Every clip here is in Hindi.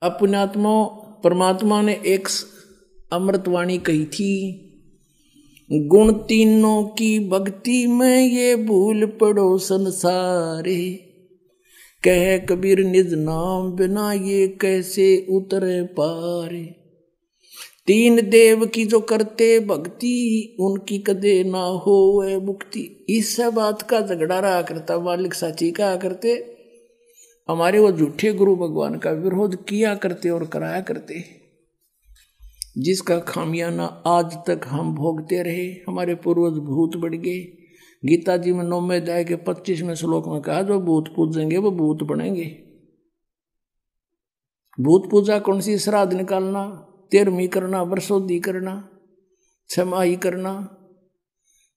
अपनात्मा परमात्मा ने एक अमृतवाणी कही थी, गुण तीनों की भक्ति में ये भूल पड़ो संसारे, कह कबीर निज नाम बिना ये कैसे उतरे पारे। तीन देव की जो करते भक्ति, उनकी कदे ना हो वह मुक्ति। इस बात का झगड़ा रहा करता मालिक साची कहा करते, हमारे वो झूठे गुरु भगवान का विरोध किया करते और कराया करते, जिसका खामियाना आज तक हम भोगते रहे। हमारे पूर्वज भूत बढ़ गए। गीता जी में 9वें अध्याय के 25वें श्लोक में कहा, जो भूत पूजेंगे वो भूत बनेंगे। भूत पूजा कौन सी? श्राद्ध निकालना, 13वीं करना, वर्षोद्धि करना, छमाही करना,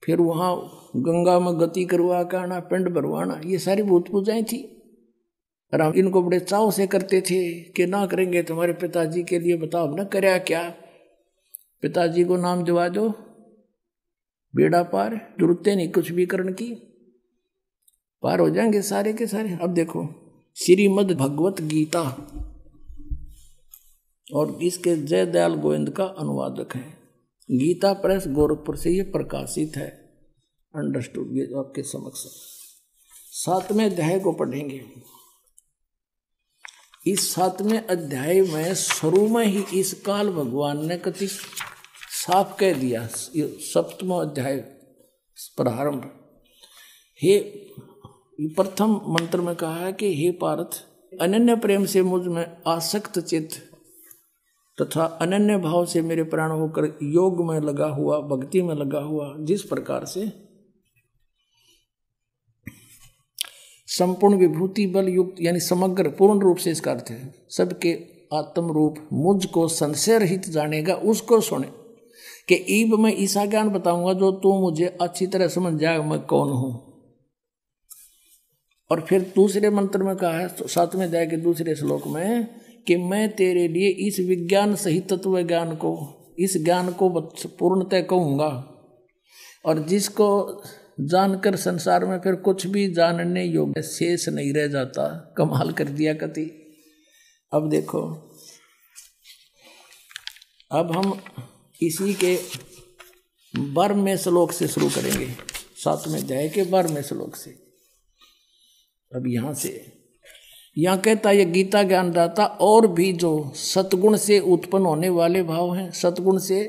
फिर वहां गंगा में गति करवा के आना, पिंड भरवाना, ये सारी भूत पूजाएं थी। और हम इनको बड़े चाव से करते थे कि ना करेंगे तुम्हारे पिताजी के लिए, बताओ हमने करया क्या? पिताजी को नाम दिवा दो, बेड़ा पार, जरूरत नहीं कुछ भी करने की, पार हो जाएंगे सारे के सारे। अब देखो श्रीमद् भगवत गीता, और इसके जय दयाल गोविंद का अनुवादक है। गीता प्रेस गोरखपुर से ये प्रकाशित है। अंडरस्टूड? ये आपके समक्ष 7वें अध्याय को पढ़ेंगे। इस 7वें अध्याय में शुरू में ही इस काल भगवान ने कति साफ कह दिया। 7वां अध्याय प्रारंभ, हे प्रथम मंत्र में कहा है कि हे पार्थ, अनन्य प्रेम से मुझ में आसक्त चित्त तथा अनन्य भाव से मेरे प्राण होकर योग में लगा हुआ, भक्ति में लगा हुआ, जिस प्रकार से संपूर्ण विभूति बल युक्त, यानी समग्र पूर्ण रूप से इसका अर्थ है सबके आत्म रूप मुझको संशय रहित जानेगा, उसको सुने। कि ईब मैं ऐसा ज्ञान बताऊंगा जो तू मुझे अच्छी तरह समझ जाए मैं कौन हूं। और फिर दूसरे मंत्र में कहा है 7वें अध्याय के दूसरे श्लोक में कि मैं तेरे लिए इस विज्ञान सहित तत्व ज्ञान को, इस ज्ञान को पूर्णतः कहूंगा, और जिसको जानकर संसार में फिर कुछ भी जानने योग्य शेष नहीं रह जाता। कमाल कर दिया कति। अब देखो, अब हम इसी के 12वें श्लोक से शुरू करेंगे, 7वें अध्याय के 12वें श्लोक से। अब यहाँ कहता है, ये गीता ज्ञानदाता और भी जो सतगुण से उत्पन्न होने वाले भाव हैं, सतगुण से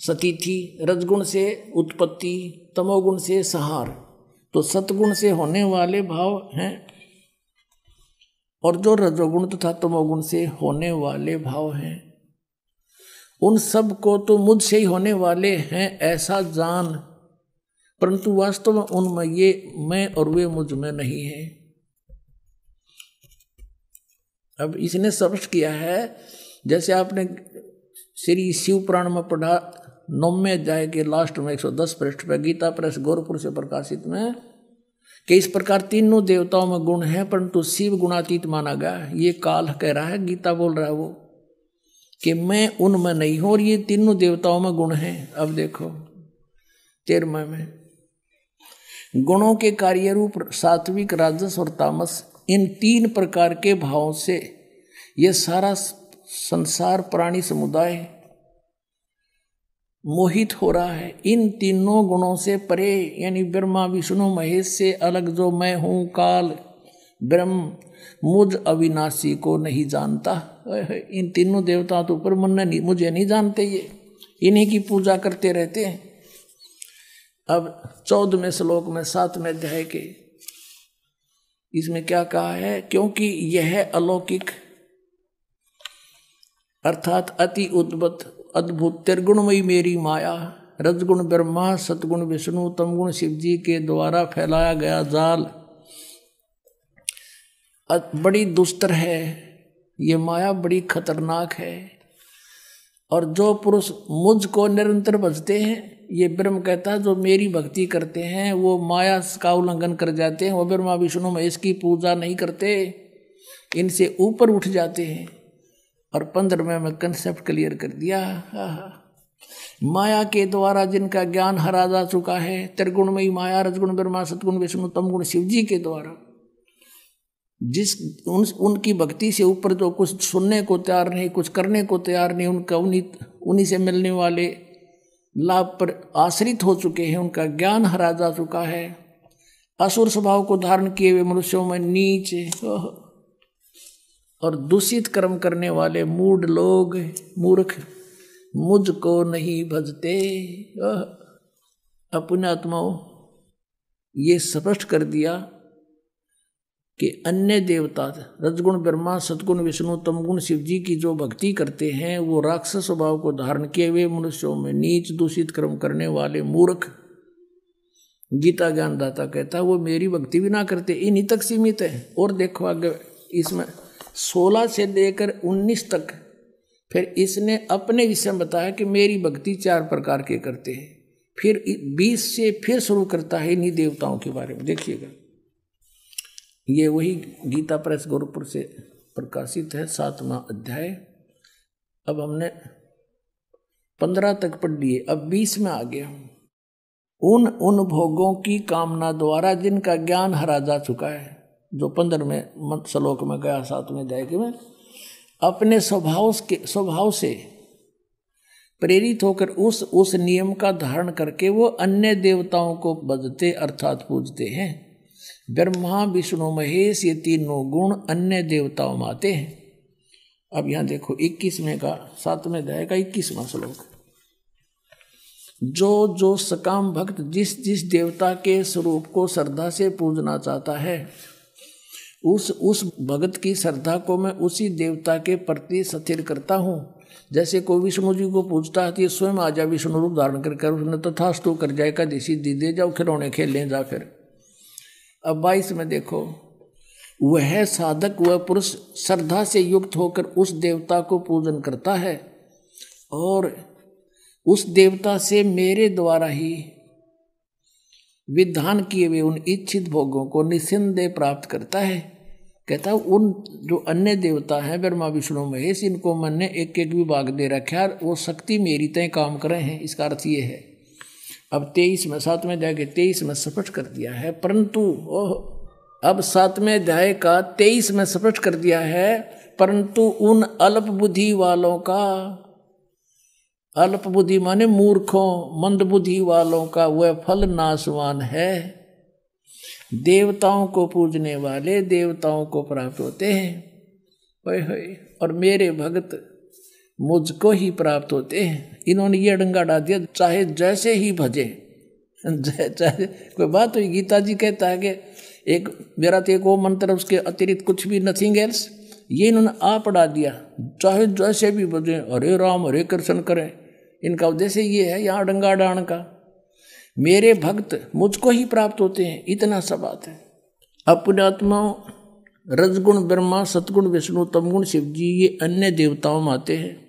सतीथि, रजगुण से उत्पत्ति, तमोगुण से संहार, तो सतगुण से होने वाले भाव हैं, और जो रजोगुण तथा तमोगुण से होने वाले भाव हैं, उन सब को तो मुझसे ही होने वाले हैं ऐसा जान, परंतु वास्तव में उनमें ये मैं और वे मुझ में नहीं है। अब इसने स्पष्ट किया है, जैसे आपने श्री शिव पुराण में पढ़ा 9वें अध्याय के लास्ट में 110 पृष्ठ पर, गीता प्रेस गोरखपुर से प्रकाशित में, कि इस प्रकार तीनों देवताओं में गुण है परंतु शिव गुणातीत माना गया। ये काल कह रहा है, गीता बोल रहा है वो, कि मैं उनमें नहीं हूं और ये तीनों देवताओं में गुण हैं। अब देखो 13वें में, गुणों के कार्य रूप सात्विक, राजस और तामस, इन 3 प्रकार के भावों से यह सारा संसार प्राणी समुदाय मोहित हो रहा है। इन तीनों गुणों से परे, यानी ब्रह्मा विष्णु महेश से अलग जो मैं हूं, काल ब्रह्म, मुझ अविनाशी को नहीं जानता। इन तीनों देवताओं के ऊपर मुझे नहीं जानते, ये इन्हीं की पूजा करते रहते हैं। अब 14वें श्लोक में 7वें अध्याय के, इसमें क्या कहा है, क्योंकि यह अलौकिक अर्थात अति अद्भुत त्रिगुणमयी मेरी माया, रजगुण ब्रह्मा, सतगुण विष्णु, तमगुण शिव जी के द्वारा फैलाया गया जाल बड़ी दुस्तर है। ये माया बड़ी खतरनाक है, और जो पुरुष मुझको निरंतर भजते हैं, ये ब्रह्म कहता है, जो मेरी भक्ति करते हैं वो माया का उल्लंघन कर जाते हैं, वो ब्रह्मा विष्णु महेश की पूजा नहीं करते, इनसे ऊपर उठ जाते हैं। और 15वें में कंसेप्ट क्लियर कर दिया, माया के द्वारा जिनका ज्ञान हरा जा चुका है, त्रिगुणमयी माया, रजगुण ब्रह्मा, सतगुण विष्णु, तमगुण शिव जी के द्वारा, उनकी भक्ति से ऊपर जो कुछ सुनने को तैयार नहीं, कुछ करने को तैयार नहीं, उनका उन्हीं से मिलने वाले लाभ पर आश्रित हो चुके हैं, उनका ज्ञान हरा जा चुका है, असुर स्वभाव को धारण किए हुए मनुष्यों में नीच और दूषित कर्म करने वाले मूढ़ लोग, मूर्ख मुझको नहीं भजते। अपने आत्माओं ये स्पष्ट कर दिया कि अन्य देवता रजगुण ब्रह्मा, सतगुण विष्णु, तमगुण शिव जी की जो भक्ति करते हैं वो राक्षस स्वभाव को धारण किए हुए मनुष्यों में नीच दूषित कर्म करने वाले मूर्ख। गीता ज्ञानदाता कहता है वो मेरी भक्ति भी ना करते, इन्हीं तक सीमित है। और देखो आगे इसमें 16 से लेकर 19 तक फिर इसने अपने विषय में बताया कि मेरी भक्ति 4 प्रकार के करते हैं। फिर 20 से फिर शुरू करता है इन्हीं देवताओं के बारे में। देखिएगा ये वही गीता प्रेस गोरखपुर से प्रकाशित है 7वां अध्याय। अब हमने 15 तक पढ़ लिए, अब 20 में आ गया। उन भोगों की कामना द्वारा जिनका ज्ञान हरा जा चुका है, जो 15वें श्लोक में गया 7वें अध्याय में, अपने स्वभाव से प्रेरित होकर उस नियम का धारण करके वो अन्य देवताओं को भजते अर्थात पूजते हैं। ब्रह्मा विष्णु महेश ये तीनों गुण अन्य देवताओं में आते हैं। अब यहाँ देखो 21वें का 7वें अध्याय का 21वां श्लोक। जो सकाम भक्त जिस देवता के स्वरूप को श्रद्धा से पूजना चाहता है, उस भगत की श्रद्धा को मैं उसी देवता के प्रति स्थिर करता हूँ। जैसे कोई विष्णु जी को पूजता है तो स्वयं आ जाए विष्णु रूप धारण कर उसने तथास्तु कर जाए, का देसी दे जाओ खिलौने खेल लें जा। फिर अब 22 में देखो, वह साधक वह पुरुष श्रद्धा से युक्त होकर उस देवता को पूजन करता है और उस देवता से मेरे द्वारा ही विधान किए हुए उन इच्छित भोगों को निस्संदेह प्राप्त करता है। कहता है उन जो अन्य देवता हैं ब्रह्मा विष्णु महेश, इनको मैंने एक एक विभाग दे रखा है, वो शक्ति मेरी तय काम कर रहे हैं। इसका अर्थ ये है, अब 23 में 7वें अध्याय के 23 में स्पष्ट कर दिया है, परंतु अब 7वें अध्याय का 23 में स्पष्ट कर दिया है, परंतु उन अल्प बुद्धि वालों का, अल्प बुद्धि माने मूर्खों मंद बुद्धि वालों का वह फल नाशवान है। देवताओं को पूजने वाले देवताओं को प्राप्त होते हैं और मेरे भगत मुझको ही प्राप्त होते हैं। इन्होंने ये डंगा डाल दिया, चाहे जैसे ही भजे, चाहे कोई बात हुई। गीता जी कहता है कि एक मेरा तो एक वो मंत्र, उसके अतिरिक्त कुछ भी नथिंग एल्स। ये इन्होंने आ पढ़ा दिया, चाहे जैसे भी भजे, हरे राम हरे कृष्ण करें। इनका उद्देश्य ये है यहाँ डंगा डाण का। मेरे भक्त मुझको ही प्राप्त होते हैं, इतना सा बात है। अपने आत्मा रजगुण ब्रह्मा, सतगुण विष्णु, तमगुण शिव जी ये अन्य देवताओं में आते हैं।